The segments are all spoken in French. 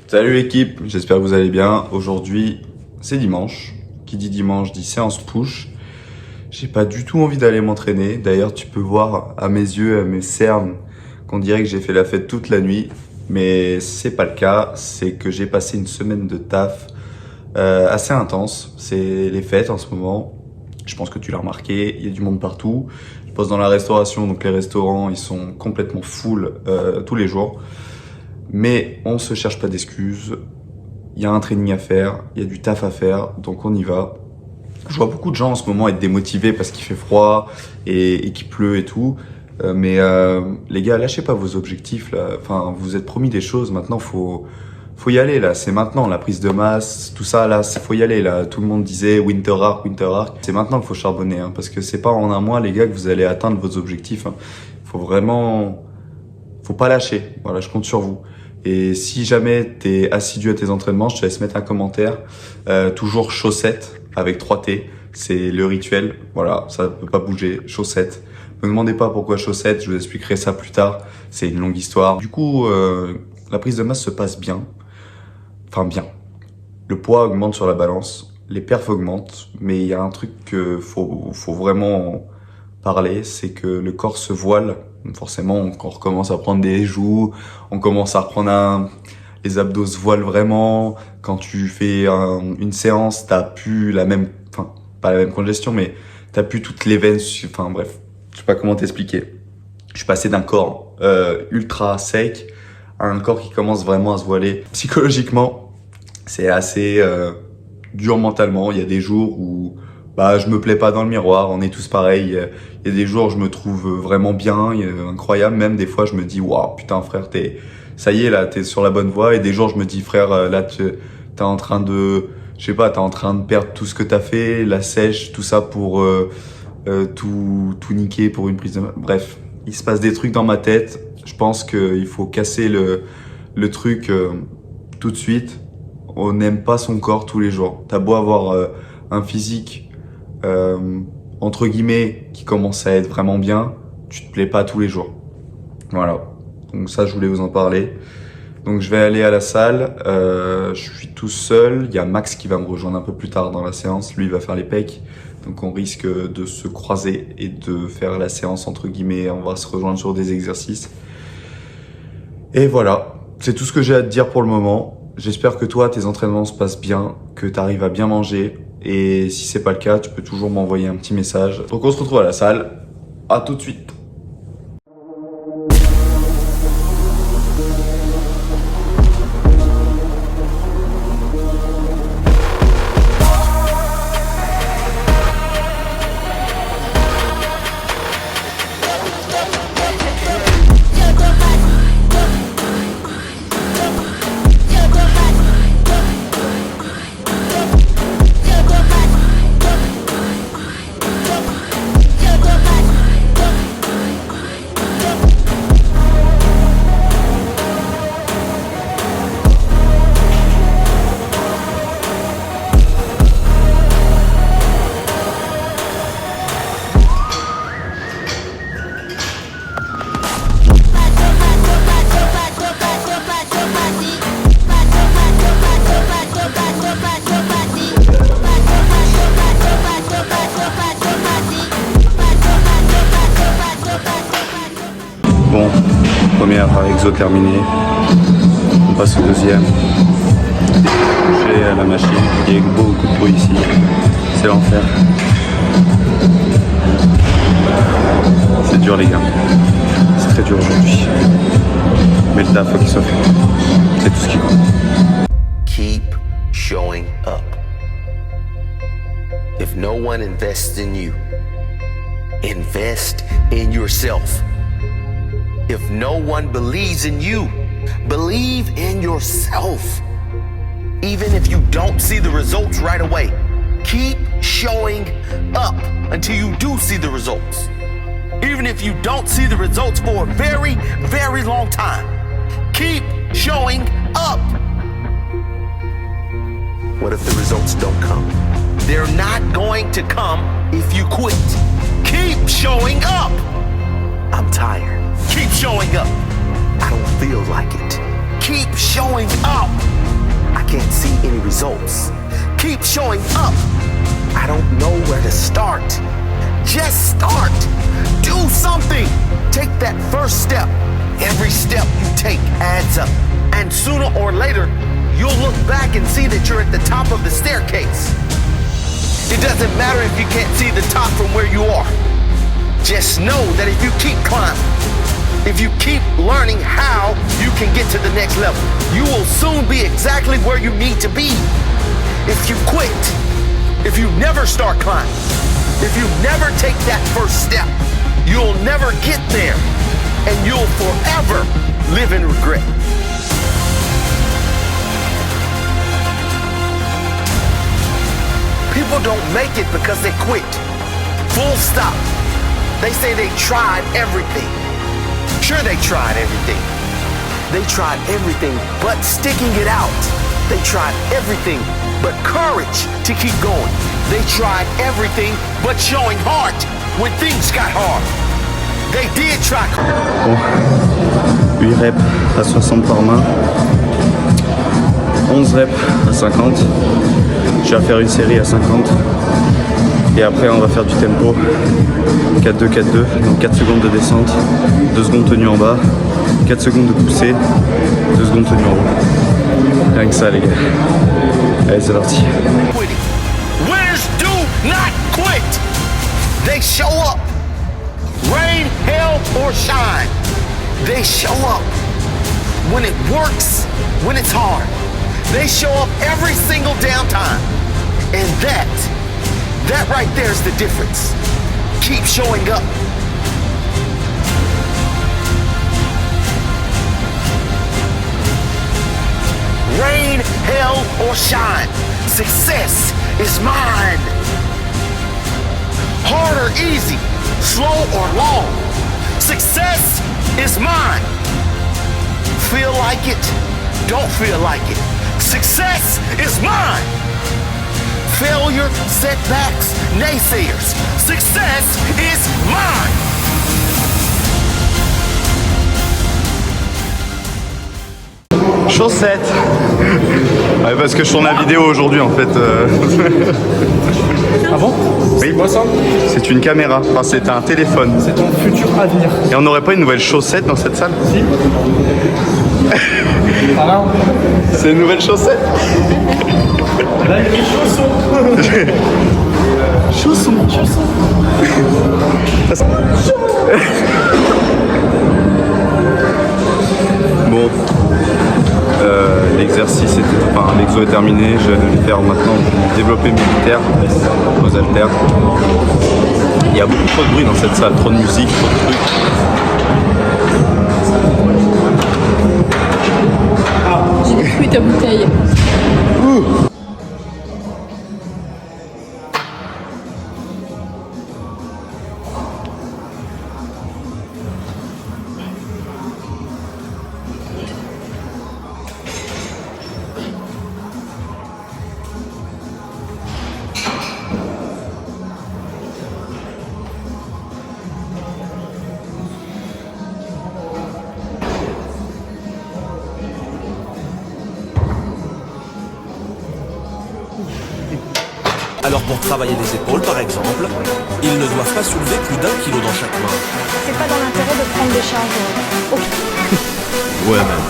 Salut l'équipe, j'espère que vous allez bien. Aujourd'hui, c'est dimanche. Qui dit dimanche dit séance push. J'ai pas du tout envie d'aller m'entraîner. D'ailleurs, tu peux voir à mes yeux, à mes cernes, qu'on dirait que j'ai fait la fête toute la nuit. Mais c'est pas le cas. C'est que j'ai passé une semaine de taf assez intense. C'est les fêtes en ce moment. Je pense que tu l'as remarqué. Il y a du monde partout. Je bosse dans la restauration, donc les restaurants, ils sont complètement full tous les jours. Mais on se cherche pas d'excuses. Il y a un training à faire, il y a du taf à faire, donc on y va. Je vois beaucoup de gens en ce moment être démotivés parce qu'il fait froid et qu'il pleut et tout. Mais les gars, lâchez pas vos objectifs là. Enfin, vous êtes promis des choses. Maintenant, faut y aller là. C'est maintenant la prise de masse, tout ça là. Faut y aller là. Tout le monde disait Winter Arc, Winter Arc. C'est maintenant qu'il faut charbonner, hein, parce que c'est pas en un mois, les gars, que vous allez atteindre vos objectifs. Hein. Faut pas lâcher. Voilà, je compte sur vous. Et si jamais t'es assidu à tes entraînements, je te laisse mettre un commentaire. Toujours chaussettes avec 3 T. C'est le rituel. Voilà, ça peut pas bouger. Chaussettes. Ne me demandez pas pourquoi chaussettes. Je vous expliquerai ça plus tard. C'est une longue histoire. Du coup, la prise de masse se passe bien. Enfin, bien. Le poids augmente sur la balance. Les perfs augmentent. Mais il y a un truc que faut vraiment parler. C'est que le corps se voile. Forcément, quand on recommence à prendre des joues, on commence à reprendre les abdos se voilent vraiment. Quand tu fais une séance, t'as plus la même, enfin, pas la même congestion, mais t'as plus toutes les veines, enfin bref, je sais pas comment t'expliquer. Je suis passé d'un corps ultra sec à un corps qui commence vraiment à se voiler. Psychologiquement, c'est assez dur mentalement. Il y a des jours où je me plais pas dans le miroir, on est tous pareils. Il y a des jours où je me trouve vraiment bien, incroyable. Même des fois, je me dis, waouh, putain, frère, ça y est, là, t'es sur la bonne voie. Et des jours, je me dis, frère, là, t'es en train de, je sais pas, t'es en train de perdre tout ce que t'as fait, la sèche, tout ça pour tout niquer pour une prise de main. Bref, il se passe des trucs dans ma tête. Je pense qu'il faut casser le truc tout de suite. On n'aime pas son corps tous les jours. T'as beau avoir un physique entre guillemets qui commence à être vraiment bien, tu te plais pas tous les jours. Voilà. Donc ça, je voulais vous en parler. Donc je vais aller à la salle. Je suis tout seul. Il y a Max qui va me rejoindre un peu plus tard dans la séance. Lui, il va faire les pecs. Donc on risque de se croiser et de faire la séance entre guillemets. On va se rejoindre sur des exercices. Et voilà. C'est tout ce que j'ai à te dire pour le moment. J'espère que toi, tes entraînements se passent bien, que tu arrives à bien manger. Et si c'est pas le cas, tu peux toujours m'envoyer un petit message. Donc on se retrouve à la salle. À tout de suite. Bon, première exo terminée, on passe au deuxième. J'ai à la machine, il y a beaucoup de bruit ici, c'est l'enfer. C'est dur les gars, c'est très dur aujourd'hui. Mais le taf, faut qu'il soit fait, c'est tout ce qui compte. Keep showing up. If no one invests in you, invest in yourself. If no one believes in you, believe in yourself. Even if you don't see the results right away, keep showing up until you do see the results. Even if you don't see the results for a very, very long time, keep showing up. What if the results don't come? They're not going to come if you quit. Keep showing up. I'm tired. Keep showing up. I don't feel like it. Keep showing up. can't see any results. Keep showing up. I don't know where to start. Just start. Do something. Take that first step. Every step you take adds up. And sooner or later, you'll look back and see that you're at the top of the staircase. It doesn't matter if you can't see the top from where you are. Just know that if you keep climbing, if you keep learning how you can get to the next level, you will soon be exactly where you need to be. If you quit, if you never start climbing, if you never take that first step, you'll never get there, and you'll forever live in regret. People don't make it because they quit. Full stop. They say they tried everything. Sure, they tried everything. They tried everything but sticking it out. They tried everything but courage to keep going. They tried everything but showing heart when things got hard. They did try. Bon, 8 reps à 60 par main, 11 reps à 50. Je vais faire une série à 50 et après on va faire du tempo 4-2, 4-2, donc 4 secondes de descente, 2 secondes tenue en bas, 4 secondes de poussée, 2 secondes tenue en haut. Rien que ça les gars. Allez c'est parti. Winners do not quit. They show up. Rain, hail, or shine. They show up. When it works, when it's hard. They show up every single damn time. And that right there is the difference. Keep showing up. Rain, hail, or shine. Success is mine. Hard or easy, slow or long. Success is mine. Feel like it, don't feel like it. Success is mine. Failure, setbacks, naysayers. Success is mine. Chaussettes. Ouais, parce que je tourne la vidéo aujourd'hui en fait. Ah bon? Oui. C'est quoi ça? C'est une caméra, enfin c'est un téléphone. C'est ton futur avenir. Et on n'aurait pas une nouvelle chaussette dans cette salle? Si. Ah là. C'est une nouvelle chaussette? Là il y a des chaussons. Chaussons. Bon. L'exercice était, enfin l'exo est terminé, je vais faire maintenant du développé militaire aux haltères. Il y a beaucoup trop de bruit dans cette salle, trop de musique, trop de trucs. J'ai détruit ta bouteille. Alors pour travailler les épaules par exemple, ils ne doivent pas soulever plus d'1 kilo dans chaque main. C'est pas dans l'intérêt de prendre des charges. Ouais même.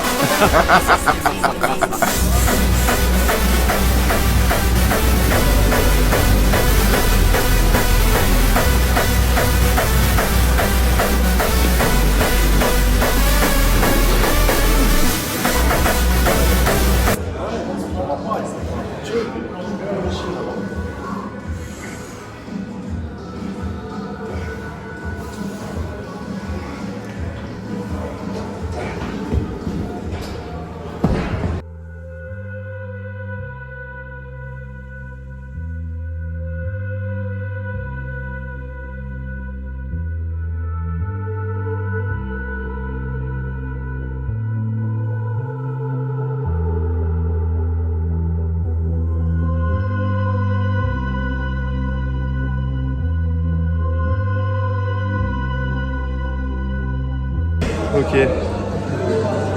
Ok,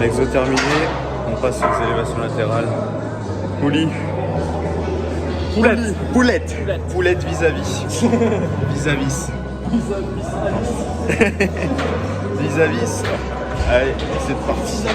l'exo terminé, on passe aux élévations latérales. Pouli. Poulette. Poulette. Poulette vis-à-vis. Vis-à-vis. Vis-à-vis. Allez, c'est parti.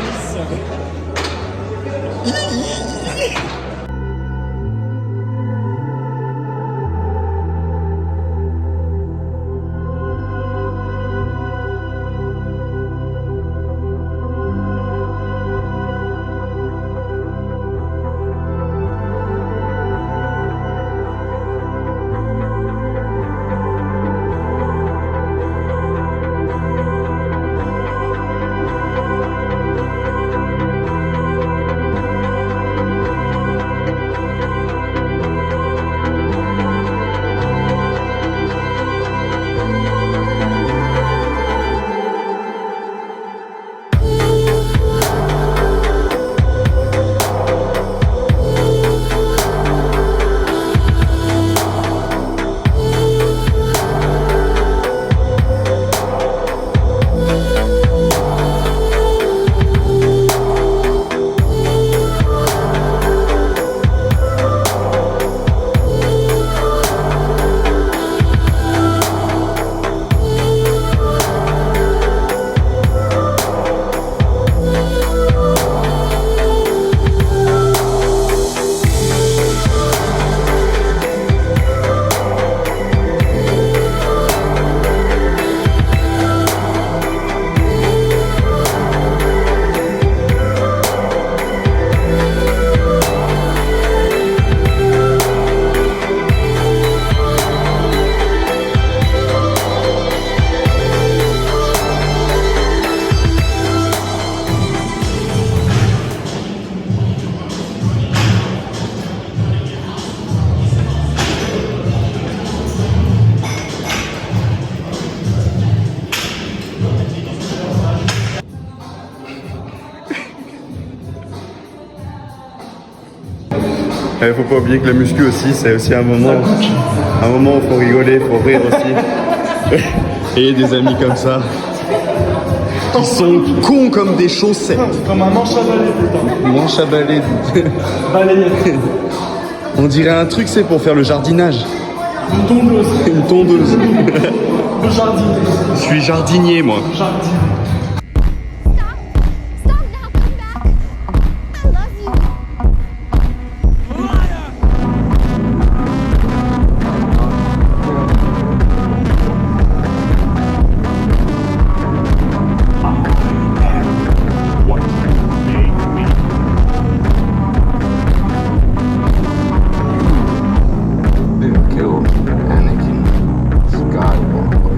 Il faut pas oublier que la muscu aussi, c'est aussi un moment où faut rigoler, faut rire aussi. Et des amis comme ça, qui sont cons comme des chaussettes. Comme un manche à balai, putain. Manche à balai. Balayette. On dirait un truc, c'est pour faire le jardinage. Une tondeuse. Une tondeuse. Le jardinier. Je suis jardinier, moi. Jardinier. Stop now, come back. I love you. Killed Anakin Skywalker.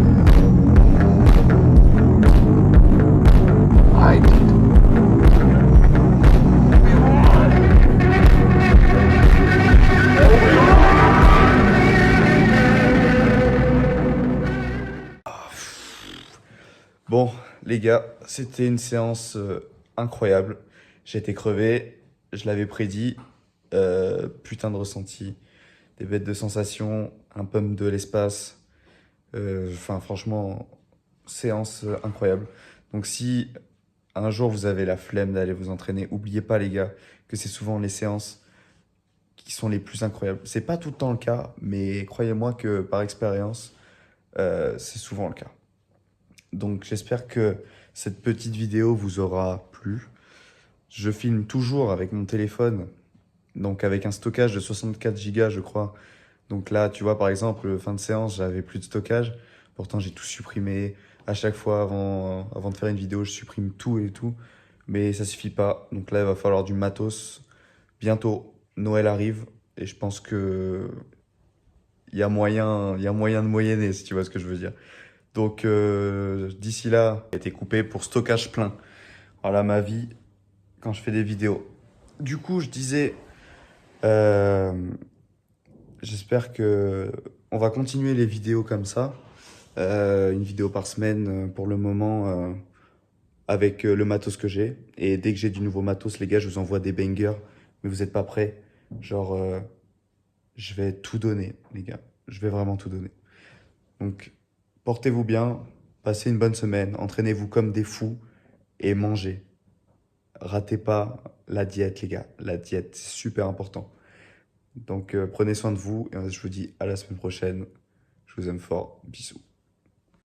I did. Bon, les gars, c'était une séance incroyable. J'ai été crevé, je l'avais prédit. Putain de ressenti, des bêtes de sensations, un pump de l'espace. Enfin, franchement, séance incroyable. Donc, si un jour vous avez la flemme d'aller vous entraîner, oubliez pas, les gars, que c'est souvent les séances qui sont les plus incroyables. C'est pas tout le temps le cas, mais croyez-moi que par expérience, c'est souvent le cas. Donc j'espère que cette petite vidéo vous aura plu. Je filme toujours avec mon téléphone, donc avec un stockage de 64 Go, je crois. Donc là, tu vois, par exemple, fin de séance, j'avais plus de stockage. Pourtant, j'ai tout supprimé. À chaque fois, avant de faire une vidéo, je supprime tout et tout. Mais ça suffit pas. Donc là, il va falloir du matos. Bientôt, Noël arrive. Et je pense que il y a moyen de moyenner, si tu vois ce que je veux dire. Donc, d'ici là, j'ai été coupé pour stockage plein. Voilà ma vie quand je fais des vidéos. Du coup, je disais, j'espère que on va continuer les vidéos comme ça. Une vidéo par semaine pour le moment, avec le matos que j'ai. Et dès que j'ai du nouveau matos, les gars, je vous envoie des bangers. Mais vous n'êtes pas prêts. Genre, je vais tout donner, les gars. Je vais vraiment tout donner. Donc, portez-vous bien, passez une bonne semaine, entraînez-vous comme des fous et mangez. ratez pas la diète, les gars. La diète, c'est super important. Donc, prenez soin de vous et je vous dis à la semaine prochaine. Je vous aime fort. Bisous.